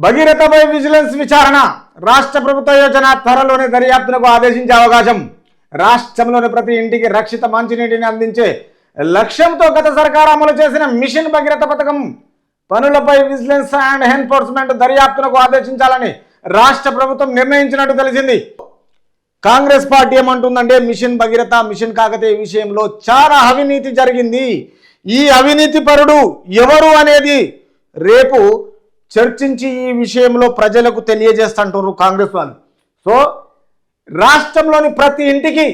భగీరథపై vigilance విచారణ రాష్ట్ర ప్రభుత్వ యోజన త్వరలోనే దర్యాప్తునకు ఆదేశించే అవకాశం. రాష్ట్రంలోని ప్రతి ఇంటికి రక్షిత మంచినీటిని అందించే లక్ష్యంతో గత సర్కారు అమలు చేసిన మిషన్ భగీరథ పథకం పనులపై విజిలెన్స్ అండ్ ఎన్ఫోర్స్మెంట్ దర్యాప్తునకు ఆదేశించాలని రాష్ట్ర ప్రభుత్వం నిర్ణయించినట్టు తెలిసింది. కాంగ్రెస్ పార్టీ ఏమంటుందంటే మిషన్ భగీరథ, మిషన్ కాకతీయ విషయంలో చాలా అవినీతి జరిగింది. ఈ అవినీతి పరుడు ఎవరు అనేది రేపు చర్చించి ఈ విషయంలో ప్రజలకు తెలియజేస్తుంటారు కాంగ్రెస్ వాళ్ళు. సో రాష్ట్రంలోని ప్రతి ఇంటికి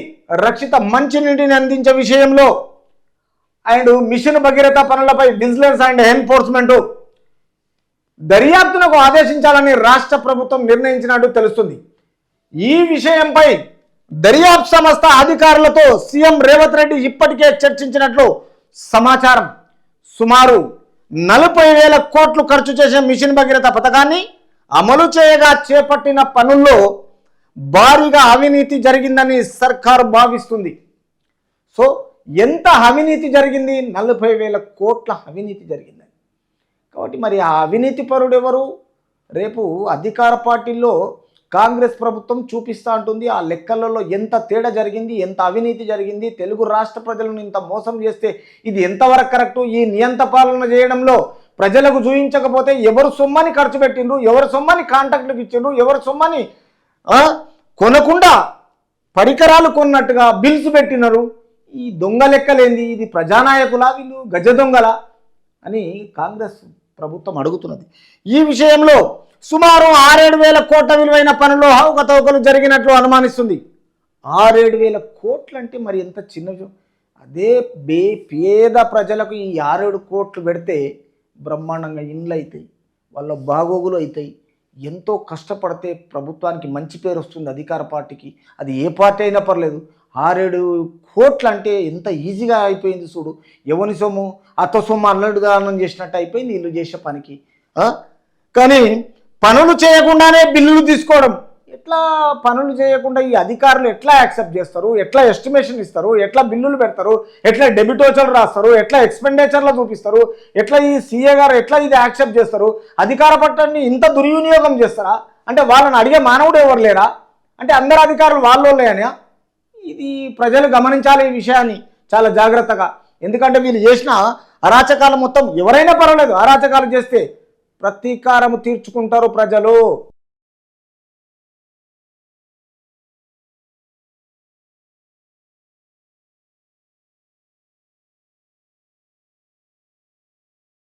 రక్షిత మంచినీటిని అందించే విషయంలో అండ్ మిషన్ భగీరథ పనులపై విజిలెన్స్ అండ్ ఎన్ఫోర్స్మెంట్ దర్యాప్తునకు ఆదేశించాలని రాష్ట్ర ప్రభుత్వం నిర్ణయించినట్టు తెలుస్తుంది. ఈ విషయంపై దర్యాప్తు సంస్థ అధికారులతో సీఎం రేవంత్ రెడ్డి ఇప్పటికే చర్చించినట్లు సమాచారం. సుమారు 40,000 కోట్లు ఖర్చు చేసే మిషన్ భగీరథ పథకాన్ని అమలు చేయగా చేపట్టిన పనుల్లో భారీగా అవినీతి జరిగిందని సర్కారు భావిస్తుంది. సో ఎంత అవినీతి జరిగింది? 40,000 కోట్ల అవినీతి జరిగిందని. కాబట్టి మరి ఆ అవినీతి పరుడు ఎవరు? రేపు అధికార పార్టీల్లో కాంగ్రెస్ ప్రభుత్వం చూపిస్తూ ఉంటుంది ఆ లెక్కలలో ఎంత తేడా జరిగింది, ఎంత అవినీతి జరిగింది, తెలుగు రాష్ట్ర ప్రజలను ఇంత మోసం చేస్తే ఇది ఎంతవరకు కరెక్టు, ఈ నియంత పాలన చేయడంలో ప్రజలకు చూపించకపోతే ఎవరు సొమ్మని ఖర్చు పెట్టిండ్రు, ఎవరు సొమ్మని కాంట్రాక్టులకు ఇచ్చిండ్రు, ఎవరు సొమ్మని కొనకుండా పరికరాలు కొన్నట్టుగా బిల్స్ పెట్టినారు. ఈ దొంగ లెక్కలేంది? ఇది ప్రజానాయకులా, వీళ్ళు గజ దొంగలా అని కాంగ్రెస్ ప్రభుత్వం అడుగుతున్నది. ఈ విషయంలో సుమారు 6-7 కోట్ల విలువైన పనులు అవకతవకలు జరిగినట్లు అనుమానిస్తుంది. 6-7 కోట్లు అంటే మరి ఎంత చిన్న అదే పేద ప్రజలకు ఈ 6-7 కోట్లు పెడితే బ్రహ్మాండంగా ఇండ్లు అవుతాయి, వాళ్ళ బాగోగులు అవుతాయి. ఎంతో కష్టపడితే ప్రభుత్వానికి మంచి పేరు వస్తుంది, అధికార పార్టీకి. అది ఏ పార్టీ అయినా పర్లేదు. 6-7 కోట్లు అంటే ఎంత ఈజీగా అయిపోయింది చూడు. ఎవరి సొమ్ము అత్త సొమ్ము అల్లడుదానం చేసినట్టు అయిపోయింది వీళ్ళు చేసే పనికి. కానీ పనులు చేయకుండానే బిల్లులు తీసుకోవడం, ఎట్లా పనులు చేయకుండా ఈ అధికారులు ఎట్లా యాక్సెప్ట్ చేస్తారు, ఎట్లా ఎస్టిమేషన్ ఇస్తారు, ఎట్లా బిల్లులు పెడతారు, ఎట్లా డెబిట్ వోచర్లు రాస్తారు, ఎట్లా ఎక్స్పెండిచర్లు చూపిస్తారు, ఎట్లా ఈ సీఏ గారు ఎట్లా ఇది యాక్సెప్ట్ చేస్తారు? అధికార పట్టాన్ని ఇంత దుర్వినియోగం చేస్తారా? అంటే వాళ్ళని అడిగే మానవుడు ఎవరు లేరా? అంటే అందరు అధికారులు వాళ్ళోళ్ళేనా? ఇది ప్రజలు గమనించాలి ఈ విషయాన్ని చాలా జాగ్రత్తగా. ఎందుకంటే వీళ్ళు చేసిన అరాచకాలు మొత్తం ఎవరైనా పర్వాలేదు, అరాచకాలు చేస్తే ప్రతీకారం తీర్చుకుంటారు ప్రజలు.